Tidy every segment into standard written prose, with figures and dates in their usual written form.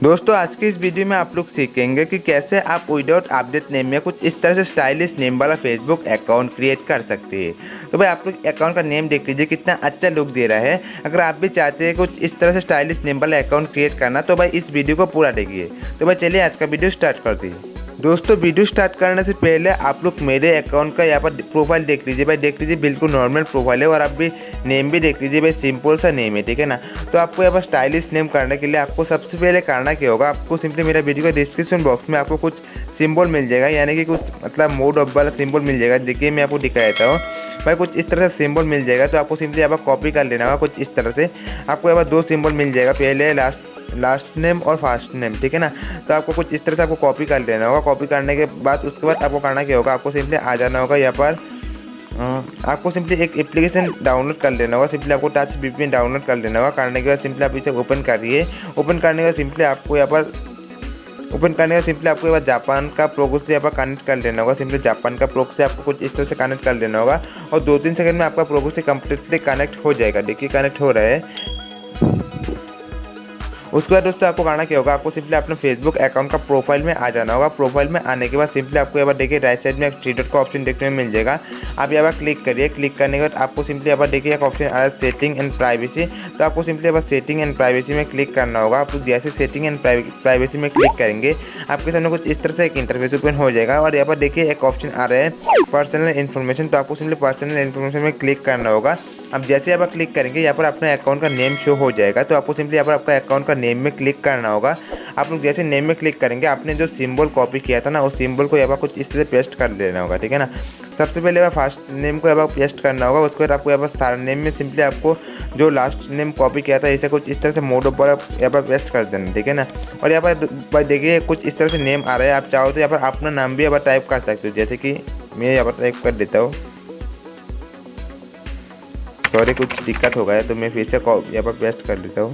दोस्तों आज की इस वीडियो में आप लोग सीखेंगे कि कैसे आप विदाउट अपडेट नेम में कुछ इस तरह से स्टाइलिश नेम वाला फेसबुक अकाउंट क्रिएट कर सकते हैं। तो भाई आप लोग अकाउंट का नेम देख लीजिए कितना अच्छा लुक दे रहा है। अगर आप भी चाहते हैं कुछ इस तरह से स्टाइलिश नेम वाला अकाउंट क्रिएट करना तो भाई इस वीडियो को पूरा देखिए। तो भाई चलिए आज का वीडियो स्टार्ट करते हैं। दोस्तों वीडियो स्टार्ट करने से पहले आप लोग मेरे अकाउंट का यहाँ पर प्रोफाइल देख लीजिए। भाई देख लीजिए बिल्कुल नॉर्मल प्रोफाइल है और आप भी नेम भी देख लीजिए। भाई सिंपल सा नेम है, ठीक है ना। तो आपको यहाँ पर स्टाइलिश नेम करने के लिए आपको सबसे पहले करना क्या होगा, आपको सिंपली मेरा वीडियो का डिस्क्रिप्शन बॉक्स में आपको कुछ सिंबल मिल जाएगा, यानी कि कुछ मतलब मोड ऑफ वाला सिंबल मिल जाएगा। देखिए मैं आपको दिखा देता हूँ। भाई कुछ इस तरह से सिंबल मिल जाएगा। तो आपको सिंपली यहाँ पर कॉपी कर लेना होगा कुछ इस तरह से। आपको यहाँ पर दो सिंबल मिल जाएगा, पहले लास्ट नेम और फर्स्ट नेम, ठीक है ना। तो आपको कुछ इस तरह से आपको कॉपी कर लेना होगा। कॉपी करने के बाद उसके बाद आपको करना क्या होगा, आपको सिंपली आ जाना होगा यहाँ पर। आपको सिंपली एक एप्लीकेशन डाउनलोड कर लेना होगा। सिंपली आपको टच VPN डाउनलोड कर लेना होगा। करने के बाद सिंपली आप इसे ओपन करिए। ओपन करने के बाद सिंपली आपको यहाँ पर जापान का प्रोको से यहाँ पर कनेक्ट कर लेना होगा। सिंपली जापान का प्रोको से आपको कुछ इस तरह से कनेक्ट कर लेना होगा और 2-3 सेकंड में आपका प्रोको से कम्प्लीटली कनेक्ट हो जाएगा। देखिए कनेक्ट हो रहा है। उसके बाद दोस्तों आपको करना क्या होगा, आपको सिंपली अपने फेसबुक अकाउंट का प्रोफाइल में आ जाना होगा। प्रोफाइल में आने के बाद सिंपली आपको यहाँ पर देखिए राइट साइड में एक थ्री डॉट का ऑप्शन देखने में मिल जाएगा। आप यहाँ पर क्लिक करिए। क्लिक करने के बाद आपको सिंपली यहाँ पर देखिए एक ऑप्शन आ रहा है सेटिंग एंड प्राइवेसी। तो आपको सिंपली यहाँ पर सेटिंग एंड प्राइवेसी में क्लिक करना होगा। आप जैसे सेटिंग एंड प्राइवेसी में क्लिक करेंगे आपके सामने कुछ इस तरह से एक इंटरफेस ओपन हो जाएगा और यहाँ पर देखिए एक ऑप्शन आ रहा है पर्सनल इन्फॉर्मेशन। तो आपको सिंपली पर्सनल इन्फॉर्मेशन में क्लिक करना होगा। अब जैसे आप क्लिक करेंगे यहाँ पर अपने अकाउंट का नेम शो हो जाएगा। तो आपको सिंपली यहाँ पर आपका अकाउंट का नेम में क्लिक करना होगा। आप लोग जैसे नेम में क्लिक करेंगे आपने जो सिंबल कॉपी किया था ना उस सिंबल को यहाँ पर कुछ इस तरह से पेस्ट कर देना होगा, ठीक है ना। सबसे पहले यहाँ फर्स्ट नेम को यहाँ पर पेस्ट करना होगा। उसके बाद आपको यहाँ पर सारा नेम में सिंपली आपको जो लास्ट नेम कॉपी किया था इसे कुछ इस तरह से मोड पर यहाँ पर पेस्ट कर देना, ठीक है ना। और यहाँ पर देखिए कुछ इस तरह से नेम आ रहा है। आप चाहो तो यहाँ पर अपना नाम भी यहाँ पर टाइप कर सकते हो, जैसे कि मैं यहाँ पर टाइप कर देता हूँ। सॉरी कुछ दिक्कत हो गया तो मैं फिर से यहाँ पर पेस्ट कर देता हूँ।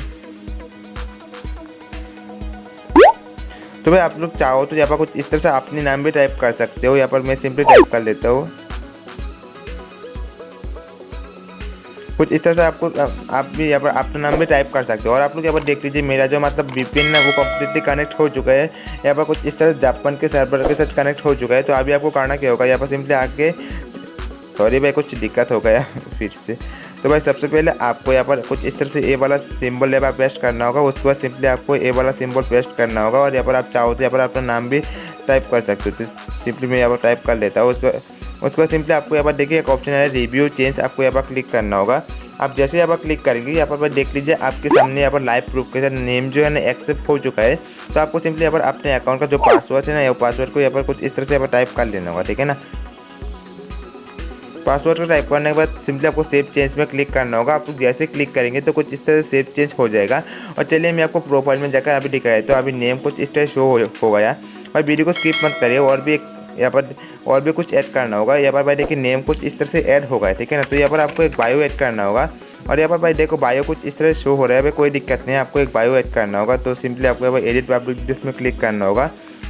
तो भाई आप लोग चाहो तो यहाँ पर कुछ इस तरह से अपने नाम भी टाइप कर सकते हो। यहाँ पर मैं सिंपली टाइप कर लेता हूँ कुछ इस तरह से। आप भी यहाँ पर अपना नाम भी टाइप कर सकते हो। और आप लोग यहाँ पर देख लीजिए मेरा जो मतलब VPN ना वो कम्प्लीटली कनेक्ट हो चुका है। यहाँ पर कुछ इस तरह जापान के सर्वर के साथ कनेक्ट हो चुका है। तो अभी आपको करना क्या होगा, यहाँ पर सिंपली आके सॉरी भाई कुछ दिक्कत हो गया फिर से। तो भाई सबसे पहले आपको यहाँ पर कुछ इस तरह से ए वाला सिंबल यहाँ पर पेस्ट करना होगा। उसके बाद सिंपली आपको ए वाला सिंबल पेस्ट करना होगा और यहाँ पर आप चाहो तो यहाँ पर अपना नाम भी टाइप कर सकते हो। तो सिंपली मैं यहाँ पर टाइप कर लेता हूँ। उसके बाद सिंपली आपको यहाँ पर देखिए एक ऑप्शन है रिव्यू चेंज, आपको यहाँ पर क्लिक करना होगा। आप जैसे यहाँ पर क्लिक करेंगे यहाँ पर देख लीजिए आपके सामने यहाँ पर लाइव प्रूफ के साथ नेम जो है ना एक्सेप्ट हो चुका है। तो आपको सिंपली यहाँ पर अपने अकाउंट का जो पासवर्ड है ना पासवर्ड को यहाँ पर कुछ इस तरह से यहाँ पर टाइप कर लेना होगा, ठीक है ना। पासवर्ड को टाइप करने के बाद सिंपली आपको सेव चेंज में क्लिक करना होगा। आप जैसे क्लिक करेंगे तो कुछ इस तरह से सेव चेंज हो जाएगा। और चलिए मैं आपको प्रोफाइल में जाकर अभी दिखाया तो अभी नेम कुछ इस तरह शो हो गया। और वीडियो को स्किप मत करिए, और भी यहाँ पर और भी कुछ ऐड करना होगा। यहाँ पर भाई देखिए नेम कुछ इस तरह से ऐड हो गया, ठीक है ना। तो यहाँ पर आपको एक बायो ऐड करना होगा। और यहाँ पर भाई देखो बायो कुछ इस तरह शो हो रहा है। भाई कोई दिक्कत नहीं है, आपको एक बायो ऐड करना होगा। तो सिंपली आपको यहाँ पर एडिट पब्लिक डिटेल्स में क्लिक करना होगा।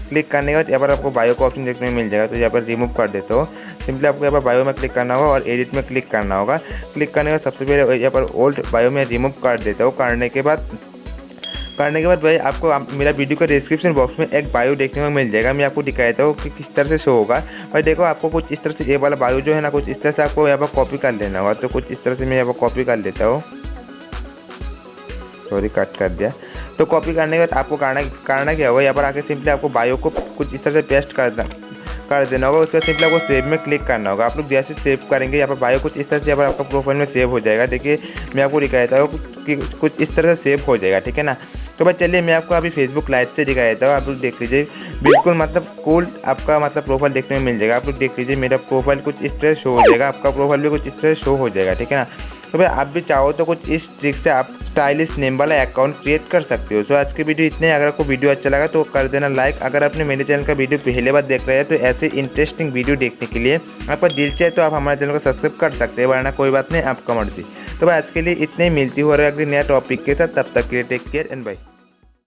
क्लिक करने के बाद यहाँ पर आपको बायो का ऑप्शन देखने में मिल जाएगा। तो यहाँ पर रिमूव कर देते हो। सिंपली आपको यहाँ पर बायो में क्लिक करना होगा और एडिट में क्लिक करना होगा। क्लिक करने के बाद सबसे पहले यहाँ पर ओल्ड बायो में रिमूव कर देता हूँ। करने के बाद भाई आपको मेरा वीडियो का डिस्क्रिप्शन बॉक्स में एक बायो देखने को मिल जाएगा। मैं आपको दिखाता हूँ कि किस तरह से शो होगा। भाई देखो आपको कुछ इस तरह से ये वाला बायो जो है ना कुछ इस तरह से आपको यहाँ पर कॉपी कर लेना होगा। तो कुछ इस तरह से मैं यहाँ पर कॉपी कर लेता हूँ। सॉरी कट कर दिया। तो कॉपी करने के बाद आपको करना क्या होगा, यहाँ पर आके सिंपली आपको बायो को कुछ इस तरह से पेस्ट कर देना होगा। उसके बाद सिंपली आपको सेव में क्लिक करना होगा। आप लोग जैसे सेव करेंगे यहाँ पर बायो कुछ इस तरह से यहाँ पर आपका प्रोफाइल में सेव हो जाएगा। देखिए मैं आपको दिखाता हूँ कि कुछ इस तरह से सेव हो जाएगा, ठीक है ना। तो भाई चलिए मैं आपको अभी फेसबुक लाइव से दिखा देता हूँ। आप लोग देख लीजिए बिल्कुल मतलब कूल आपका मतलब प्रोफाइल देखने में मिल जाएगा। आप लोग देख लीजिए मेरा प्रोफाइल कुछ इस तरह शो हो जाएगा, आपका प्रोफाइल भी कुछ इस तरह शो हो जाएगा, ठीक है ना। तो भाई आप भी चाहो तो कुछ इस ट्रिक से आप स्टाइलिश नेम वाला अकाउंट क्रिएट कर सकते हो। सो आज की वीडियो इतने। अगर आपको वीडियो अच्छा लगा तो कर देना लाइक। अगर आपने मेरे चैनल का वीडियो पहले बार देख रहे हैं तो ऐसे इंटरेस्टिंग वीडियो देखने के लिए आपका दिल चाहे तो आप हमारे चैनल को सब्सक्राइब कर सकते हैं, वरना कोई बात नहीं, आपका मर्जी। तो भाई आज के लिए इतने ही। मिलती हो रहा है अगले नया टॉपिक के साथ। तब तक के लिए टेक केयर एंड बाय।